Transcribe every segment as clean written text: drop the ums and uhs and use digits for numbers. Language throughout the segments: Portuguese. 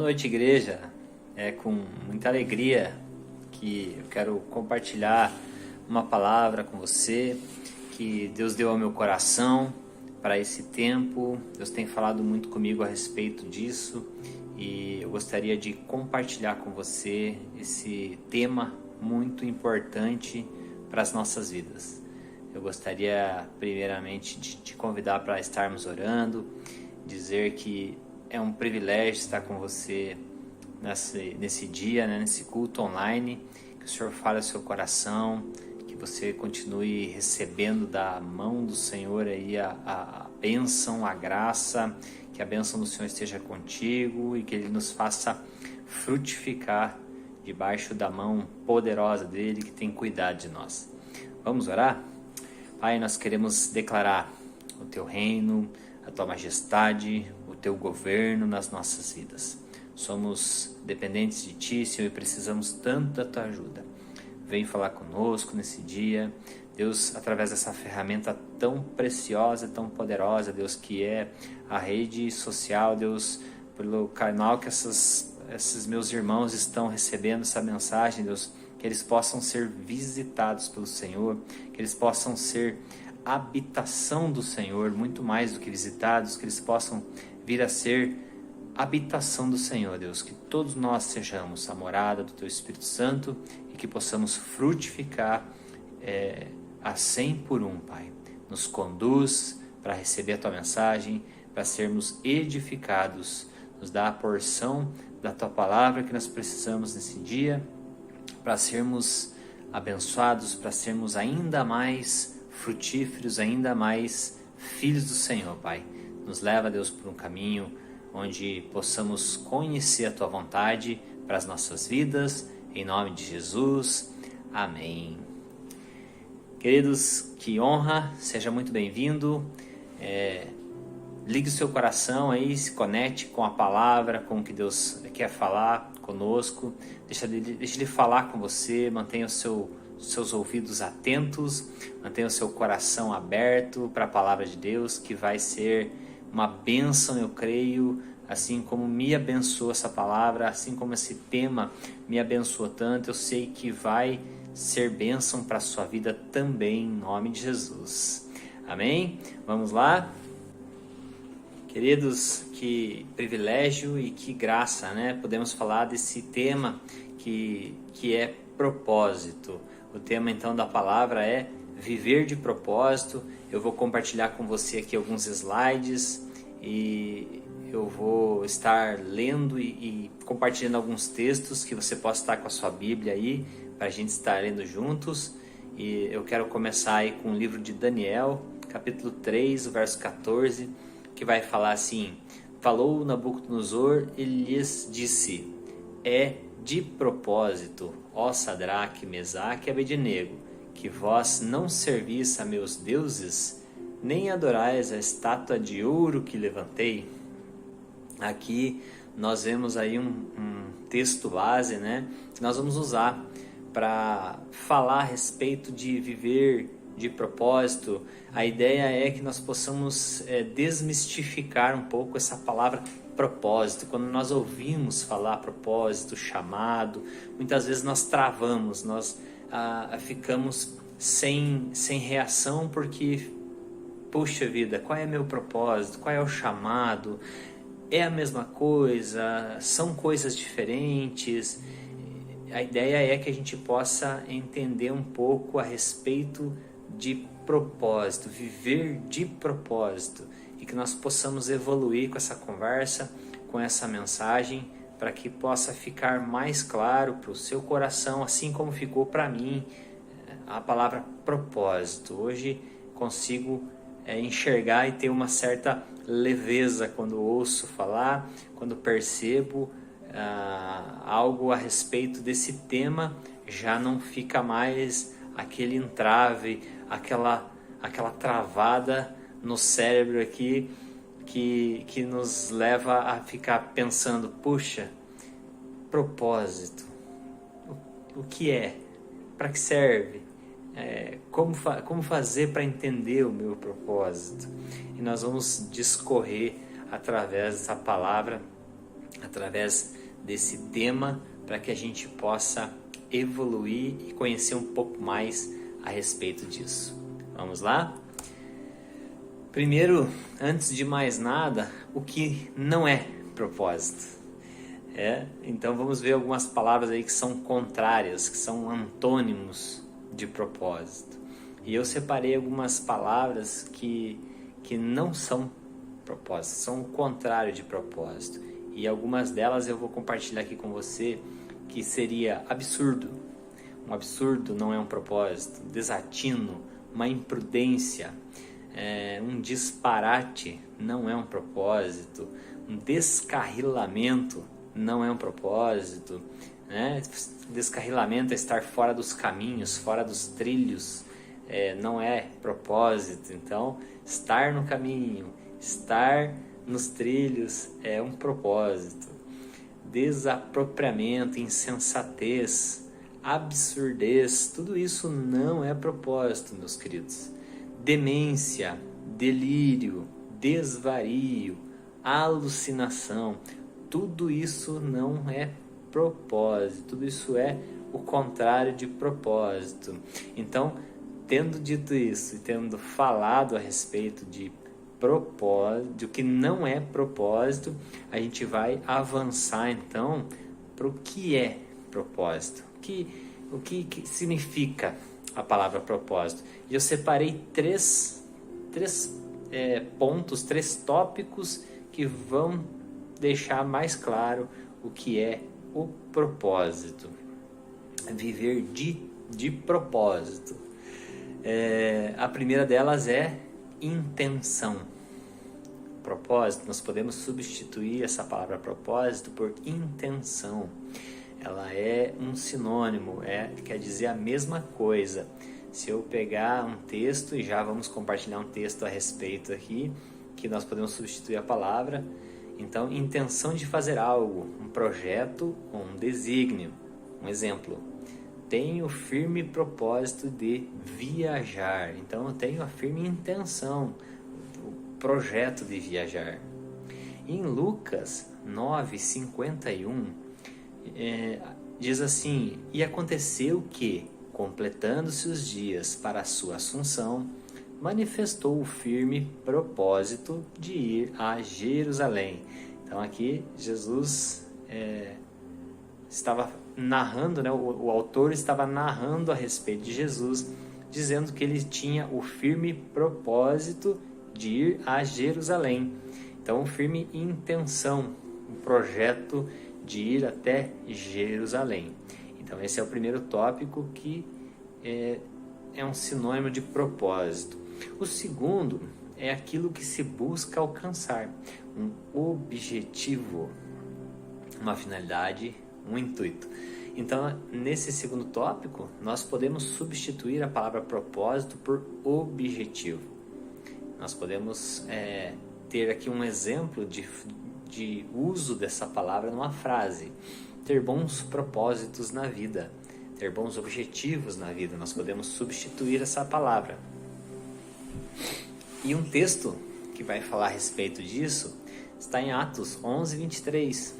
noite, igreja. É com muita alegria que eu quero compartilhar uma palavra com você que Deus deu ao meu coração para esse tempo. Deus tem falado muito comigo a respeito disso e eu gostaria de compartilhar com você esse tema muito importante para as nossas vidas. Eu gostaria primeiramente de te convidar para estarmos orando, dizer que é um privilégio estar com você nesse dia, nesse culto online, que o Senhor fale ao seu coração, que você continue recebendo da mão do Senhor aí a bênção, a graça, que a bênção do Senhor esteja contigo e que Ele nos faça frutificar debaixo da mão poderosa dEle que tem cuidado de nós. Vamos orar? Pai, nós queremos declarar o Teu reino, a Tua majestade, o Teu governo nas nossas vidas. Somos dependentes de Ti, Senhor, e precisamos tanto da Tua ajuda. Vem falar conosco nesse dia, Deus, através dessa ferramenta tão preciosa, tão poderosa, Deus, que é a rede social, Deus, pelo canal que esses meus irmãos estão recebendo essa mensagem, Deus, que eles possam ser visitados pelo Senhor, que eles possam ser habitação do Senhor, muito mais do que visitados, que eles possam vir a ser habitação do Senhor, Deus, que todos nós sejamos a morada do Teu Espírito Santo e que possamos frutificar a 100 por 1, Pai. Nos conduz para receber a Tua mensagem, para sermos edificados, nos dá a porção da Tua palavra que nós precisamos nesse dia, para sermos abençoados, para sermos ainda mais frutíferos, ainda mais filhos do Senhor, Pai. Nos leva, Deus, por um caminho onde possamos conhecer a Tua vontade para as nossas vidas, em nome de Jesus, amém. Queridos, que honra, seja muito bem-vindo, ligue o seu coração aí, se conecte com a palavra, com o que Deus quer falar conosco, deixa Ele falar com você, mantenha os seus ouvidos atentos, mantenha o seu coração aberto para a palavra de Deus, que vai ser uma bênção, eu creio, assim como me abençoou essa palavra, assim como esse tema me abençoou tanto, eu sei que vai ser bênção para a sua vida também, em nome de Jesus. Amém? Vamos lá? Queridos, que privilégio e que graça, né? Podemos falar desse tema que é propósito. O tema então da palavra é viver de propósito. Eu vou compartilhar com você aqui alguns slides e eu vou estar lendo e compartilhando alguns textos que você possa estar com a sua Bíblia aí, para a gente estar lendo juntos. E eu quero começar aí com o livro de Daniel, capítulo 3, o verso 14, que vai falar assim: falou Nabucodonosor e lhes disse: é de propósito, ó Sadraque, Mesaque e Abednego, que vós não servis a meus deuses, nem adorais a estátua de ouro que levantei. Aqui nós vemos aí um texto base, né, que nós vamos usar para falar a respeito de viver de propósito. A ideia é que nós possamos desmistificar um pouco essa palavra propósito. Quando nós ouvimos falar propósito, chamado, muitas vezes nós travamos, nós ficamos sem reação porque, puxa vida, qual é meu propósito? Qual é o chamado? É a mesma coisa? São coisas diferentes? A ideia é que a gente possa entender um pouco a respeito de propósito, viver de propósito, e que nós possamos evoluir com essa conversa, com essa mensagem, para que possa ficar mais claro para o seu coração, assim como ficou para mim a palavra propósito. Hoje consigo enxergar e ter uma certa leveza quando ouço falar, quando percebo algo a respeito desse tema, já não fica mais aquele entrave, aquela travada no cérebro aqui que nos leva a ficar pensando: puxa, propósito, o que é? Para que serve? Como fazer para entender o meu propósito? E nós vamos discorrer através dessa palavra através desse tema, para que a gente possa evoluir e conhecer um pouco mais a respeito disso. Vamos lá? Primeiro, antes de mais nada, o que não é propósito? Então vamos ver algumas palavras aí que são contrárias, que são antônimos de propósito. E eu separei algumas palavras que não são propósito, são o contrário de propósito. E algumas delas eu vou compartilhar aqui com você, que seria absurdo. Um absurdo não é um propósito. Desatino, uma imprudência, um disparate não é um propósito. Um descarrilamento não é um propósito, né? Descarrilamento é estar fora dos caminhos, fora dos trilhos, não é propósito. Então, estar no caminho, estar nos trilhos é um propósito. Desapropriamento, insensatez, absurdez, tudo isso não é propósito, meus queridos. Demência, delírio, desvario, alucinação, tudo isso não é propósito, tudo isso é o contrário de propósito. Então, tendo dito isso e tendo falado a respeito de propósito, o que não é propósito, a gente vai avançar então para o que é propósito. O que significa a palavra propósito? E eu separei três pontos, 3 tópicos que vão deixar mais claro o que é o propósito. Viver de propósito. A primeira delas é intenção. Propósito, nós podemos substituir essa palavra propósito por intenção. Ela é um sinônimo, quer dizer a mesma coisa. Se eu pegar um texto, e já vamos compartilhar um texto a respeito aqui, que nós podemos substituir a palavra. Então, intenção de fazer algo, um projeto ou um desígnio. Um exemplo, tenho firme propósito de viajar. Então, eu tenho a firme intenção, o projeto de viajar. Em Lucas 9:51, diz assim: E aconteceu que, completando-se os dias para a sua assunção, manifestou o firme propósito de ir a Jerusalém. Então aqui Jesus estava narrando, né? O autor estava narrando a respeito de Jesus, dizendo que ele tinha o firme propósito de ir a Jerusalém. Então, firme intenção, um projeto de ir até Jerusalém. Então esse é o primeiro tópico, que é um sinônimo de propósito. O segundo é aquilo que se busca alcançar, um objetivo, uma finalidade, um intuito. Então, nesse segundo tópico, nós podemos substituir a palavra propósito por objetivo. Nós podemos ter aqui um exemplo de uso dessa palavra numa frase: ter bons propósitos na vida, ter bons objetivos na vida. Nós podemos substituir essa palavra. E um texto que vai falar a respeito disso está em Atos 11:23,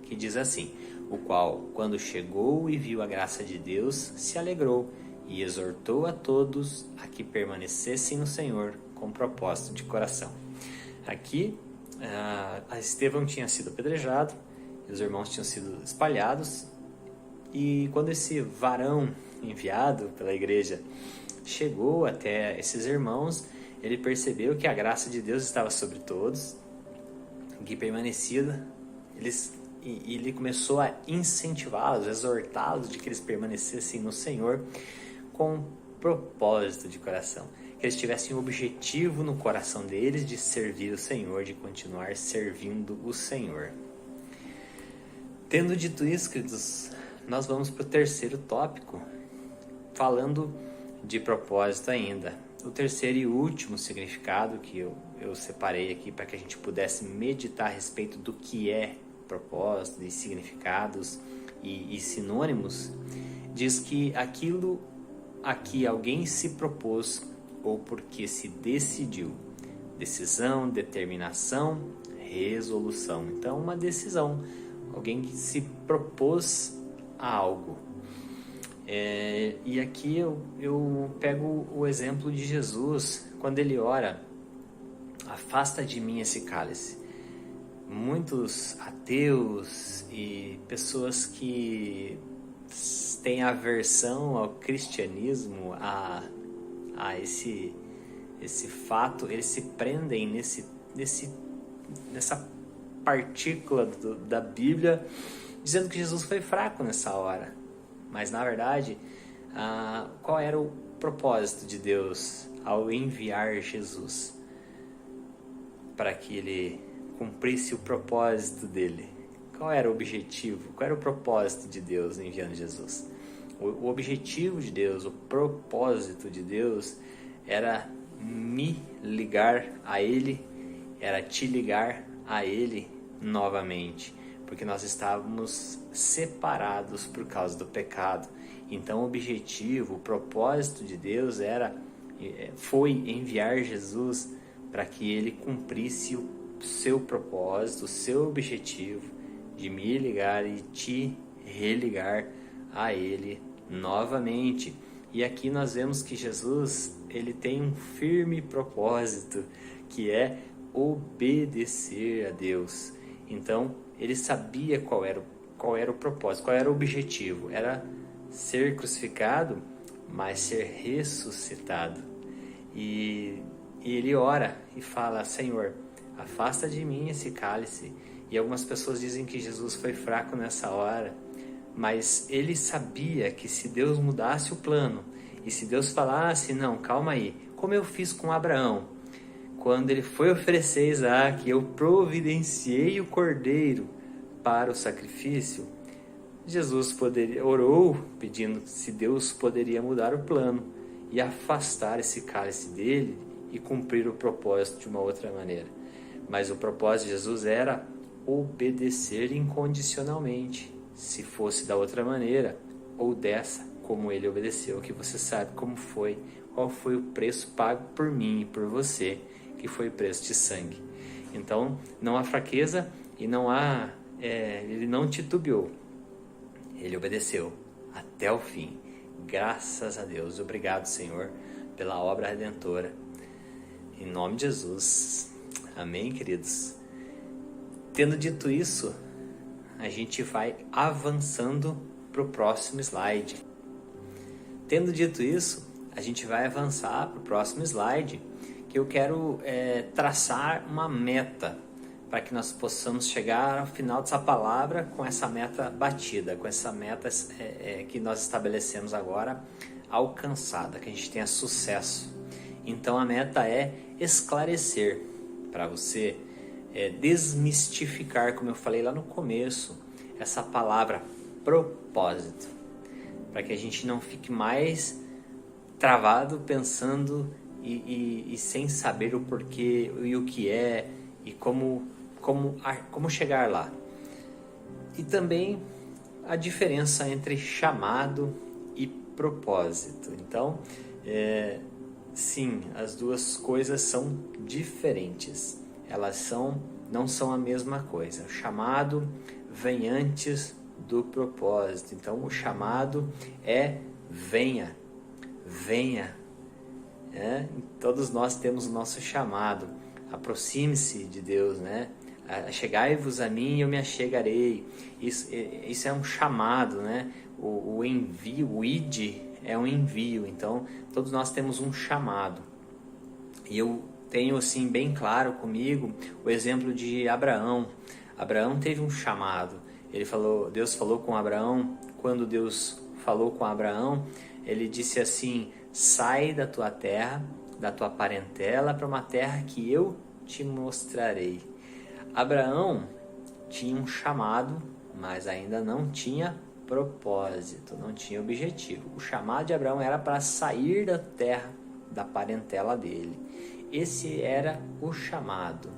que diz assim: o qual, quando chegou e viu a graça de Deus, se alegrou e exortou a todos a que permanecessem no Senhor com propósito de coração. Aqui, Estevão tinha sido apedrejado e os irmãos tinham sido espalhados, e quando esse varão enviado pela igreja chegou até esses irmãos, ele percebeu que a graça de Deus estava sobre todos, que permanecia, e ele começou a incentivá-los, exortá-los de que eles permanecessem no Senhor com propósito de coração, que eles tivessem um objetivo no coração deles de servir o Senhor, de continuar servindo o Senhor. Tendo dito isso, queridos, nós vamos para o terceiro tópico, falando de propósito ainda. O terceiro e último significado que eu separei aqui para que a gente pudesse meditar a respeito do que é propósito, de significados e sinônimos, diz que aquilo a que alguém se propôs ou porque se decidiu. Decisão, determinação, resolução. Então, uma decisão, alguém que se propôs a algo. E aqui eu pego o exemplo de Jesus, quando ele ora: afasta de mim esse cálice. Muitos ateus e pessoas que têm aversão ao cristianismo, a esse fato, eles se prendem nessa partícula da Bíblia, dizendo que Jesus foi fraco nessa hora. Mas na verdade, qual era o propósito de Deus ao enviar Jesus? Para que ele cumprisse o propósito dele. Qual era o objetivo? Qual era o propósito de Deus enviando Jesus? O objetivo de Deus, o propósito de Deus era me ligar a Ele, era te ligar a Ele novamente, porque nós estávamos separados por causa do pecado. Então o objetivo, o propósito de Deus foi enviar Jesus para que Ele cumprisse o seu propósito, o seu objetivo de me ligar e te religar a Ele novamente. E aqui nós vemos que Jesus, ele tem um firme propósito, que é obedecer a Deus. Então, ele sabia qual era o propósito, qual era o objetivo. Era ser crucificado, mas ser ressuscitado. E ele ora e fala: Senhor, afasta de mim esse cálice. E algumas pessoas dizem que Jesus foi fraco nessa hora, mas ele sabia que se Deus mudasse o plano, e se Deus falasse: não, calma aí, como eu fiz com Abraão, quando ele foi oferecer Isaac, eu providenciei o cordeiro para o sacrifício, Jesus orou pedindo se Deus poderia mudar o plano e afastar esse cálice dele e cumprir o propósito de uma outra maneira. Mas o propósito de Jesus era obedecer incondicionalmente. Se fosse da outra maneira, ou dessa, como ele obedeceu, que você sabe como foi, qual foi o preço pago por mim e por você, que foi o preço de sangue. Então, não há fraqueza e não há, ele não titubeou, ele obedeceu até o fim. Graças a Deus. Obrigado, Senhor, pela obra redentora. Em nome de Jesus. Amém, queridos? Tendo dito isso, a gente vai avançando para o próximo slide. Tendo dito isso, a gente vai avançar para o próximo slide, que eu quero traçar uma meta para que nós possamos chegar ao final dessa palavra com essa meta batida, com essa meta que nós estabelecemos agora alcançada, que a gente tenha sucesso. Então a meta é esclarecer para você, desmistificar, como eu falei lá no começo, essa palavra propósito, para que a gente não fique mais travado pensando e sem saber o porquê e o que é e como chegar lá. E também a diferença entre chamado e propósito. Então, sim, as duas coisas são diferentes. Elas não são a mesma coisa. O chamado vem antes do propósito. Então, o chamado é venha. Todos nós temos o nosso chamado. Aproxime-se de Deus, né? Chegai-vos a mim e eu me achegarei. Isso é um chamado, né? O envio, o id é um envio. Então, todos nós temos um chamado. E eu tenho assim bem claro comigo o exemplo de Abraão. Abraão teve um chamado. Deus falou com Abraão. Quando Deus falou com Abraão, ele disse assim: sai da tua terra, da tua parentela, para uma terra que eu te mostrarei. Abraão tinha um chamado, mas ainda não tinha propósito, não tinha objetivo. O chamado de Abraão era para sair da terra, da parentela dele. Esse era o chamado.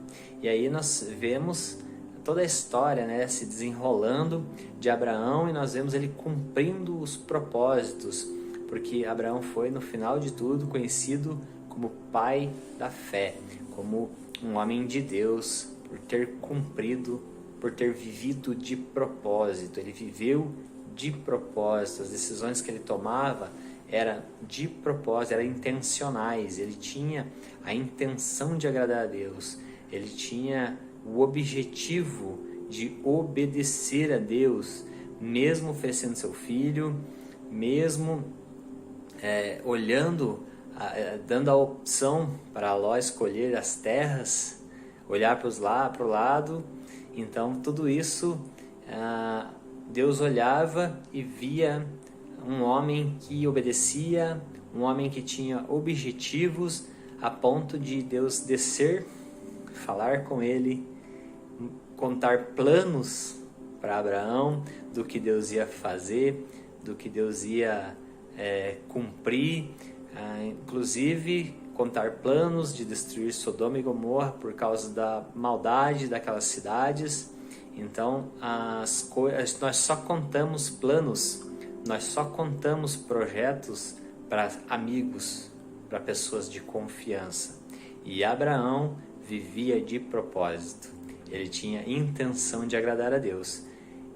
E aí nós vemos toda a história, né, se desenrolando de Abraão, e nós vemos ele cumprindo os propósitos, porque Abraão foi, no final de tudo, conhecido como pai da fé, como um homem de Deus, por ter cumprido, por ter vivido de propósito. Ele viveu de propósito. As decisões que ele tomava eram de propósito, eram intencionais. Ele tinha a intenção de agradar a Deus. Ele tinha o objetivo de obedecer a Deus, mesmo oferecendo seu filho, mesmo olhando, dando a opção para Ló escolher as terras, olhar para o lado. Então tudo isso Deus olhava e via um homem que obedecia, um homem que tinha objetivos, a ponto de Deus descer, falar com ele, contar planos para Abraão do que Deus ia fazer, do que Deus ia cumprir, inclusive contar planos de destruir Sodoma e Gomorra por causa da maldade daquelas cidades. Então nós só contamos planos, nós só contamos projetos para amigos, para pessoas de confiança. E Abraão vivia de propósito. Ele tinha intenção de agradar a Deus.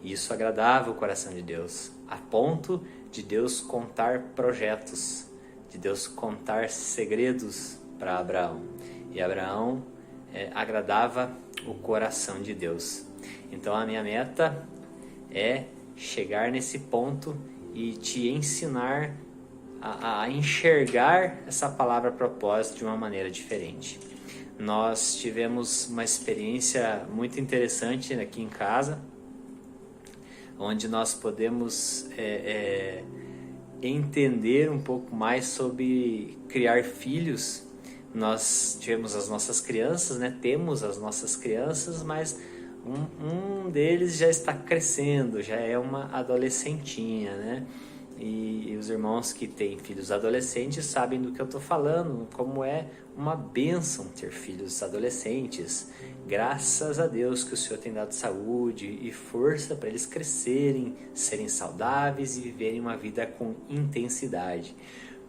E isso agradava o coração de Deus, a ponto de Deus contar projetos, de Deus contar segredos para Abraão. E Abraão agradava o coração de Deus. Então a minha meta é chegar nesse ponto e te ensinar a enxergar essa palavra propósito de uma maneira diferente. Nós tivemos uma experiência muito interessante aqui em casa, onde nós podemos entender um pouco mais sobre criar filhos. Nós tivemos as nossas crianças, temos as nossas crianças, mas um deles já está crescendo, já é uma adolescentinha, E os irmãos que têm filhos adolescentes sabem do que eu estou falando, como é uma bênção ter filhos adolescentes. Graças a Deus que o Senhor tem dado saúde e força para eles crescerem, serem saudáveis e viverem uma vida com intensidade.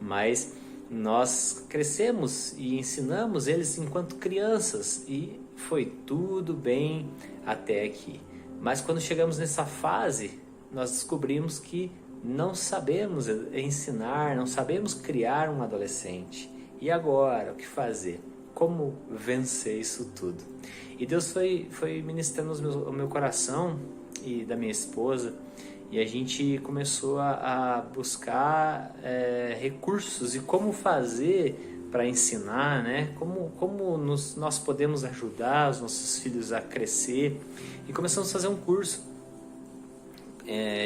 Mas nós crescemos e ensinamos eles enquanto crianças e foi tudo bem até aqui. Mas quando chegamos nessa fase, nós descobrimos que não sabemos ensinar, não sabemos criar um adolescente. E agora, o que fazer? Como vencer isso tudo? E Deus foi ministrando o meu coração e da minha esposa, e a gente começou a buscar recursos e como fazer para ensinar, como nós podemos ajudar os nossos filhos a crescer. E começamos a fazer um curso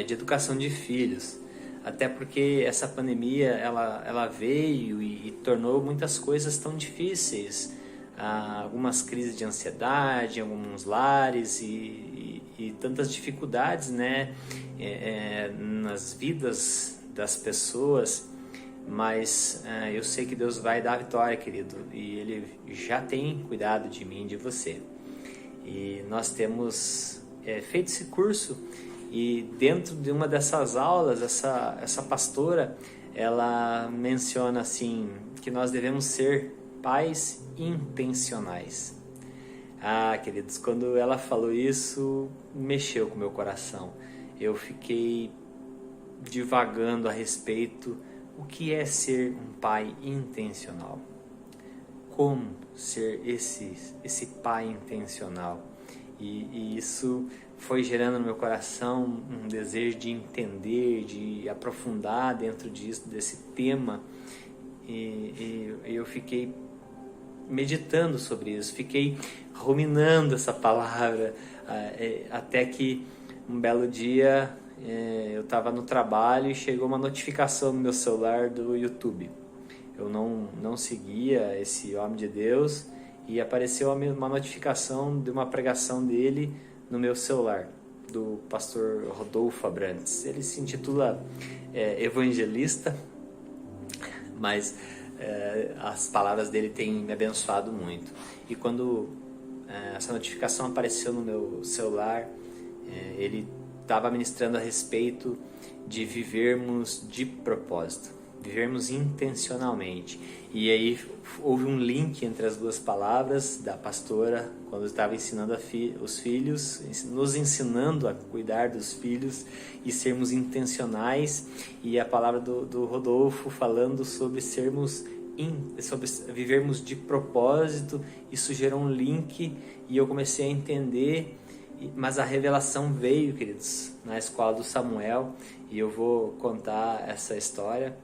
de educação de filhos, até porque essa pandemia ela veio e tornou muitas coisas tão difíceis, algumas crises de ansiedade em alguns lares e tantas dificuldades nas vidas das pessoas, mas eu sei que Deus vai dar a vitória, querido, e Ele já tem cuidado de mim e de você. E nós temos feito esse curso. E dentro de uma dessas aulas, essa pastora, ela menciona assim, que nós devemos ser pais intencionais. Queridos, quando ela falou isso, mexeu com o meu coração. Eu fiquei divagando a respeito o que é ser um pai intencional. Como ser esse pai intencional. E isso foi gerando no meu coração um desejo de entender, de aprofundar dentro desse tema, e eu fiquei meditando sobre isso, fiquei ruminando essa palavra, até que um belo dia eu estava no trabalho e chegou uma notificação no meu celular do YouTube. Eu não seguia esse homem de Deus e apareceu uma notificação de uma pregação dele no meu celular, do pastor Rodolfo Abrantes. Ele se intitula evangelista, mas as palavras dele têm me abençoado muito. E quando essa notificação apareceu no meu celular, ele estava ministrando a respeito de vivermos de propósito. vivermos intencionalmente. E aí houve um link entre as duas palavras da pastora, quando estava ensinando os filhos, nos ensinando a cuidar dos filhos e sermos intencionais, e a palavra do Rodolfo falando sobre sobre vivermos de propósito. Isso gerou um link e eu comecei a entender, mas a revelação veio, queridos, na escola do Samuel, e eu vou contar essa história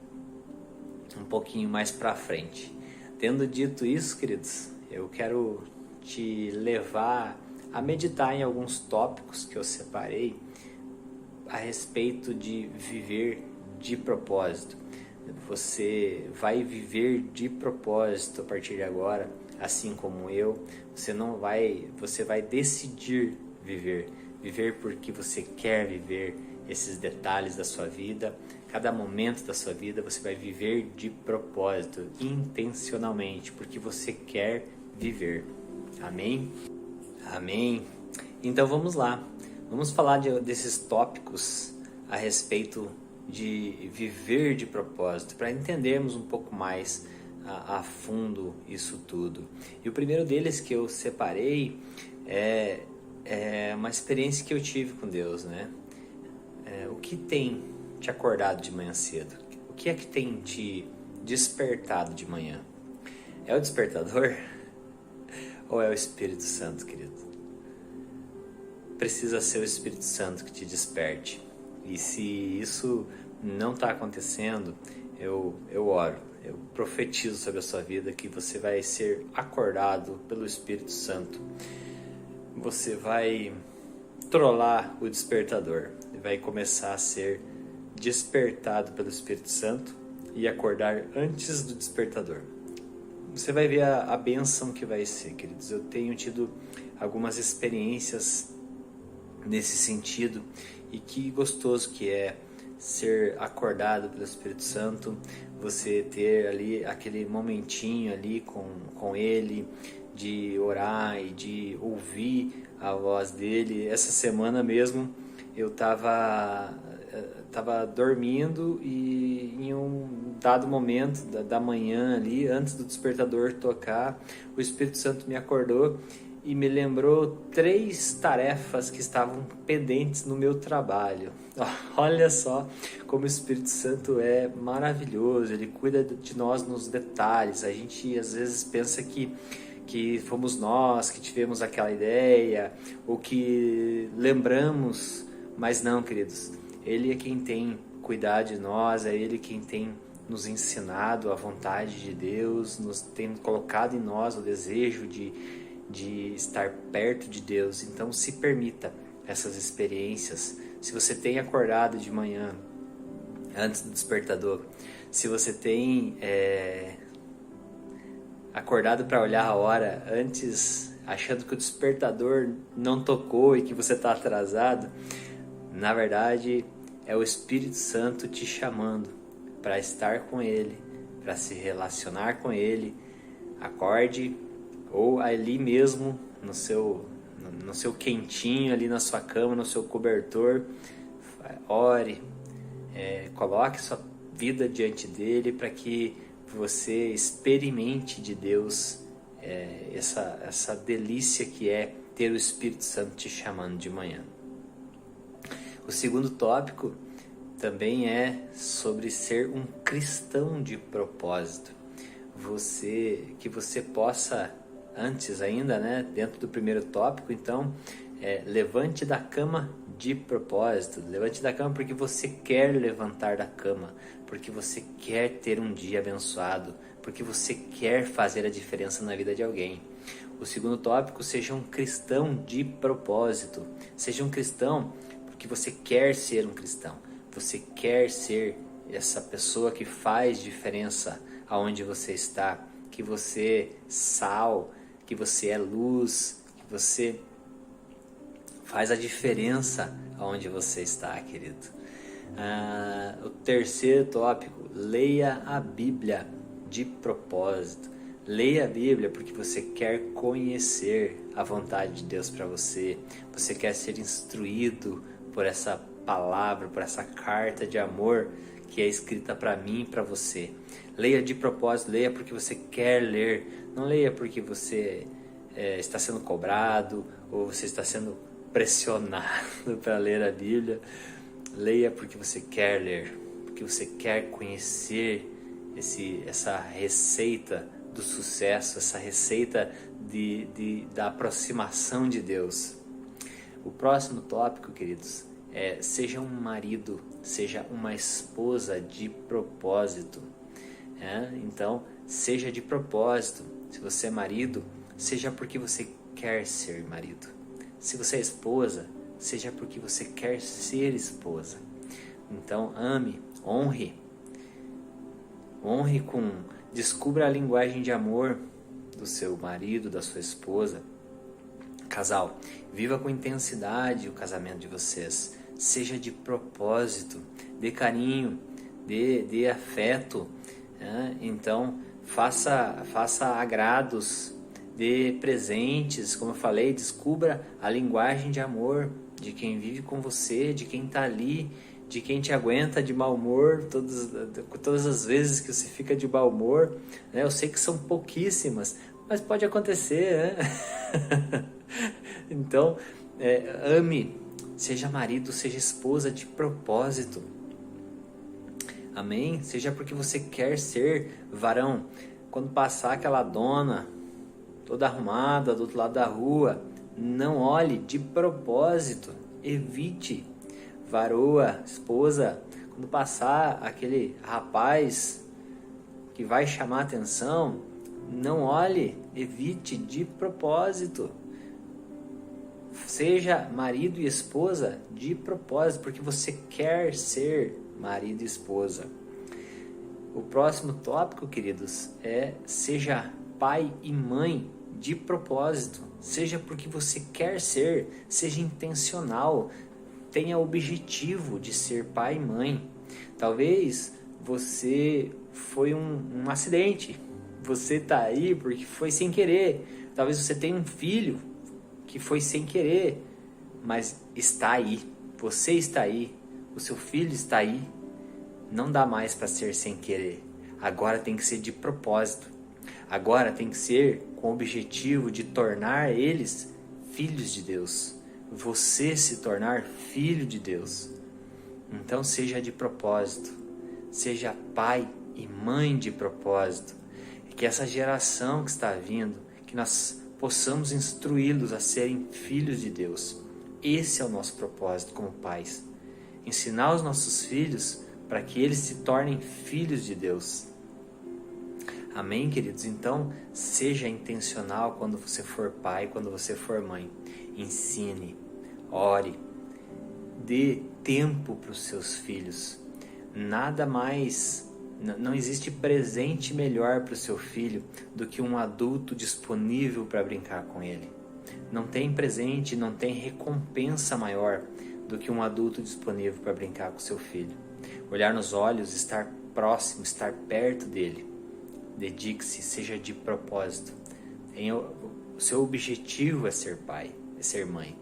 um pouquinho mais para frente. Tendo dito isso, queridos, eu quero te levar a meditar em alguns tópicos que eu separei a respeito de viver de propósito. Você vai viver de propósito a partir de agora, assim como eu. Você vai decidir viver porque você quer viver esses detalhes da sua vida. Cada momento da sua vida você vai viver de propósito, intencionalmente, porque você quer viver. Amém? Amém. Então vamos lá. Vamos falar desses tópicos a respeito de viver de propósito, para entendermos um pouco mais a fundo isso tudo. E o primeiro deles que eu separei é uma experiência que eu tive com Deus, né? O que tem te acordado de manhã cedo? O que é que tem te despertado de manhã? É o despertador? Ou é o Espírito Santo, querido? Precisa ser o Espírito Santo que te desperte. E se isso não está acontecendo, eu oro, eu profetizo sobre a sua vida que você vai ser acordado pelo Espírito Santo. Você vai trollar o despertador e vai começar a ser despertado pelo Espírito Santo e acordar antes do despertador. Você vai ver a bênção que vai ser, queridos. Eu tenho tido algumas experiências nesse sentido, e que gostoso que é ser acordado pelo Espírito Santo, você ter ali aquele momentinho ali com Ele, de orar e de ouvir a voz dele. Essa semana mesmo eu estava dormindo, e em um dado momento da manhã ali, antes do despertador tocar, o Espírito Santo me acordou e me lembrou 3 tarefas que estavam pendentes no meu trabalho. Olha só como o Espírito Santo é maravilhoso, ele cuida de nós nos detalhes. A gente às vezes pensa que fomos nós que tivemos aquela ideia, ou que lembramos, mas não, queridos. Ele é quem tem cuidado de nós, é Ele quem tem nos ensinado a vontade de Deus, nos tem colocado em nós o desejo de estar perto de Deus. Então se permita essas experiências. Se você tem acordado de manhã antes do despertador, se você tem acordado para olhar a hora antes, achando que o despertador não tocou e que você está atrasado, na verdade é o Espírito Santo te chamando para estar com Ele, para se relacionar com Ele. Acorde, ou ali mesmo no seu quentinho, ali na sua cama, no seu cobertor, ore, coloque sua vida diante dele, para que você experimente de Deus essa delícia que é ter o Espírito Santo te chamando de manhã. O segundo tópico também é sobre ser um cristão de propósito. Que você possa, antes ainda, né, dentro do primeiro tópico, então, levante da cama de propósito. Levante da cama porque você quer levantar da cama, porque você quer ter um dia abençoado, porque você quer fazer a diferença na vida de alguém. O segundo tópico, seja um cristão de propósito. Seja um cristão porque você quer ser um cristão. Você quer ser essa pessoa que faz diferença aonde você está, que você é sal, que você é luz, que você faz a diferença aonde você está, querido. O terceiro tópico, leia a Bíblia de propósito. Leia a Bíblia porque você quer conhecer a vontade de Deus para você. Você quer ser instruído por essa palavra, por essa carta de amor que é escrita para mim e para você. Leia de propósito, leia porque você quer ler, não leia porque você está sendo cobrado ou você está sendo pressionado para ler a Bíblia. Leia porque você quer ler, porque você quer conhecer essa receita do sucesso, essa receita da aproximação de Deus. O próximo tópico, queridos, seja um marido, seja uma esposa de propósito. Então, seja de propósito. Se você é marido, seja porque você quer ser marido. Se você é esposa, seja porque você quer ser esposa. Então, ame, honre descubra a linguagem de amor do seu marido, da sua esposa. Casal, viva com intensidade o casamento de vocês. Seja de propósito, dê carinho, dê afeto. Então, faça agrados, dê presentes, como eu falei, descubra a linguagem de amor de quem vive com você, de quem está ali, de quem te aguenta de mau humor, todas as vezes que você fica de mau humor, né? Eu sei que são pouquíssimas, mas pode acontecer, né? Então, ame, seja marido, seja esposa de propósito. Amém? Seja porque você quer ser varão. Quando passar aquela dona toda arrumada do outro lado da rua, não olhe de propósito, evite. Varoa, esposa, quando passar aquele rapaz que vai chamar atenção, não olhe, evite de propósito. Seja marido e esposa de propósito, porque você quer ser marido e esposa. O próximo tópico, queridos, seja pai e mãe de propósito. Seja porque você quer ser, seja intencional, tenha o objetivo de ser pai e mãe. Talvez você foi um acidente, você está aí porque foi sem querer. Talvez você tenha um filho que foi sem querer, mas está aí, você está aí, o seu filho está aí. Não dá mais para ser sem querer, agora tem que ser de propósito, agora tem que ser com o objetivo de tornar eles filhos de Deus, você se tornar filho de Deus. Então seja de propósito, seja pai e mãe de propósito, e que essa geração que está vindo, que nós possamos instruí-los a serem filhos de Deus. Esse é o nosso propósito como pais, ensinar os nossos filhos para que eles se tornem filhos de Deus. Amém, queridos? Então, seja intencional quando você for pai, quando você for mãe. Ensine, ore, dê tempo para os seus filhos. Nada mais, não existe presente melhor para o seu filho do que um adulto disponível para brincar com ele. Não tem presente, não tem recompensa maior do que um adulto disponível para brincar com seu filho. Olhar nos olhos, estar próximo, estar perto dele. Dedique-se, seja de propósito. O seu objetivo é ser pai, é ser mãe.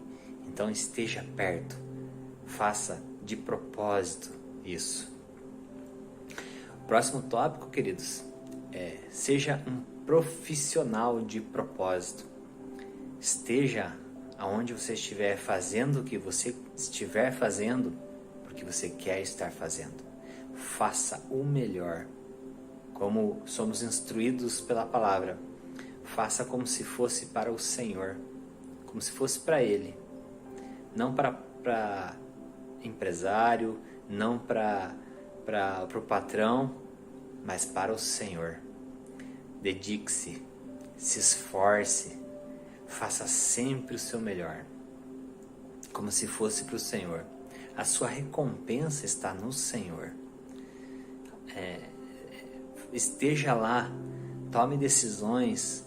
Então esteja perto. Faça de propósito isso. Próximo tópico, queridos, seja um profissional de propósito. Esteja aonde você estiver fazendo o que você estiver fazendo, porque você quer estar fazendo. Faça o melhor. Como somos instruídos pela palavra, faça como se fosse para o Senhor, como se fosse para Ele, não para empresário, não para o patrão, mas para o Senhor. Dedique-se, se esforce, faça sempre o seu melhor, como se fosse para o Senhor. A sua recompensa está no Senhor. Esteja lá, tome decisões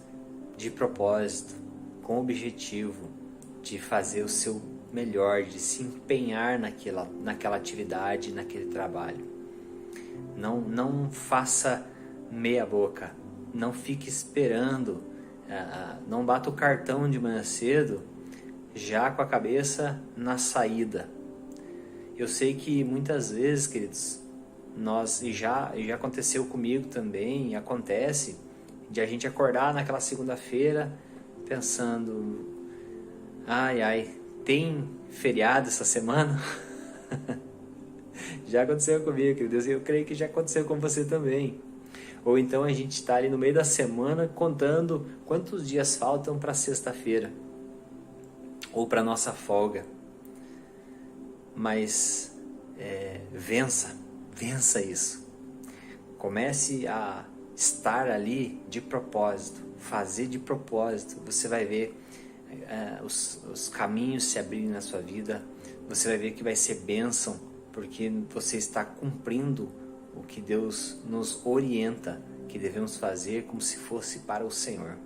de propósito, com o objetivo de fazer o seu melhor, de se empenhar naquela atividade, naquele trabalho. Não faça meia boca, não fique esperando, não bata o cartão de manhã cedo já com a cabeça na saída. Eu sei que muitas vezes, queridos, e já aconteceu comigo também, e acontece, de a gente acordar naquela segunda-feira pensando, ai, tem feriado essa semana? Já aconteceu comigo, querido Deus, e eu creio que já aconteceu com você também. Ou então a gente está ali no meio da semana contando quantos dias faltam para sexta-feira, ou para nossa folga. Mas vença isso. Comece a estar ali de propósito, fazer de propósito. Você vai ver os caminhos se abrirem na sua vida. Você vai ver que vai ser bênção, porque você está cumprindo o que Deus nos orienta que devemos fazer como se fosse para o Senhor.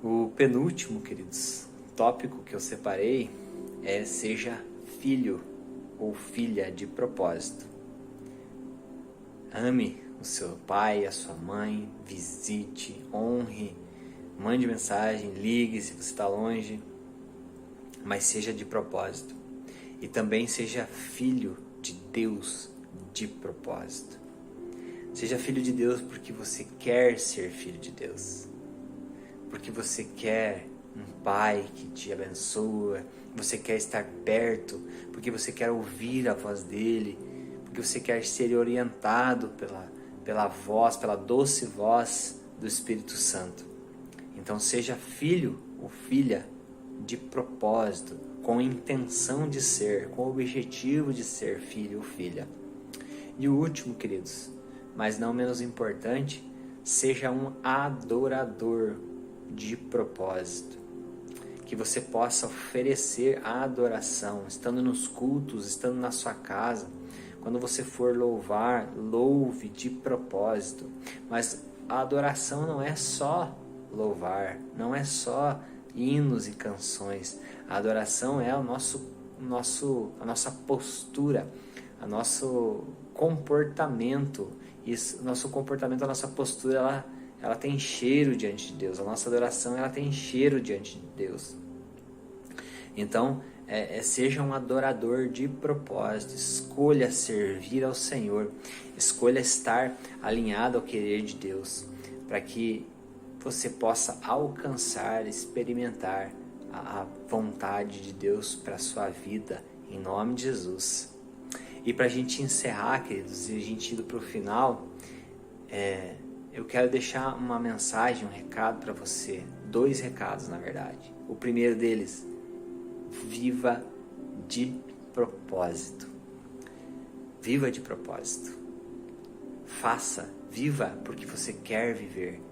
O penúltimo, queridos, tópico que eu separei é: seja filho ou filha de propósito. Ame o seu pai, a sua mãe, visite, honre, mande mensagem, ligue se você está longe, mas seja de propósito. E também seja filho de Deus de propósito. Seja filho de Deus porque você quer ser filho de Deus, porque você quer um pai que te abençoa, você quer estar perto, porque você quer ouvir a voz dele, porque você quer ser orientado pela voz, pela doce voz do Espírito Santo. Então seja filho ou filha de propósito, com intenção de ser, com o objetivo de ser filho ou filha. E o último, queridos, mas não menos importante, seja um adorador de propósito. Que você possa oferecer a adoração, estando nos cultos, estando na sua casa. Quando você for louvar, louve de propósito. Mas a adoração não é só louvar, não é só hinos e canções. A adoração é a nossa postura, o nosso comportamento. Isso, nosso comportamento, a nossa postura, ela tem cheiro diante de Deus. A nossa adoração, ela tem cheiro diante de Deus. Então, seja um adorador de propósito. Escolha servir ao Senhor. Escolha estar alinhado ao querer de Deus, para que você possa alcançar, experimentar a vontade de Deus para a sua vida, em nome de Jesus. E para a gente encerrar, queridos, e a gente indo para o final, eu quero deixar uma mensagem, um recado para você. 2 recados, na verdade. O primeiro deles: viva de propósito. Viva de propósito. Viva porque você quer viver.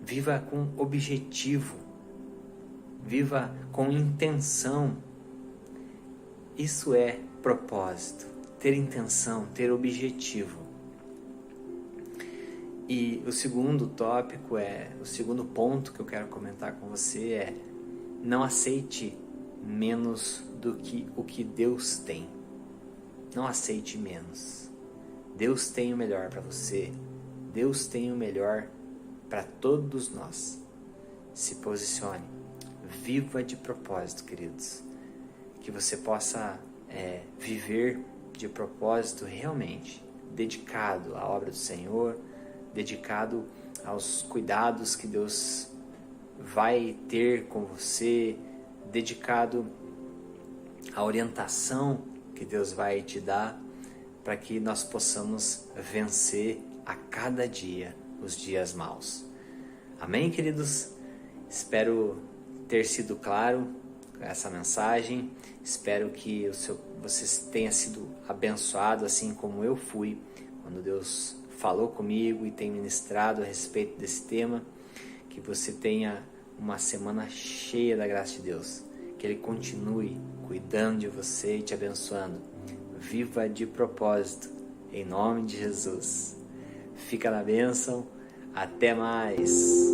Viva com objetivo. Viva com intenção. Isso é propósito. Ter intenção, ter objetivo. E o segundo tópico o segundo ponto que eu quero comentar com você é: não aceite menos do que o que Deus tem. Não aceite menos. Deus tem o melhor para você. Deus tem o melhor para todos nós. Se posicione. Viva de propósito, queridos. Que você possa viver de propósito realmente, dedicado à obra do Senhor, dedicado aos cuidados que Deus vai ter com você, dedicado à orientação que Deus vai te dar, para que nós possamos vencer a cada dia os dias maus. Amém, queridos? Espero ter sido claro com essa mensagem. Espero que você tenha sido abençoado assim como eu fui quando Deus falou comigo e tem ministrado a respeito desse tema. Que você tenha uma semana cheia da graça de Deus. Que Ele continue cuidando de você e te abençoando. Viva de propósito, em nome de Jesus. Fica na bênção. Até mais.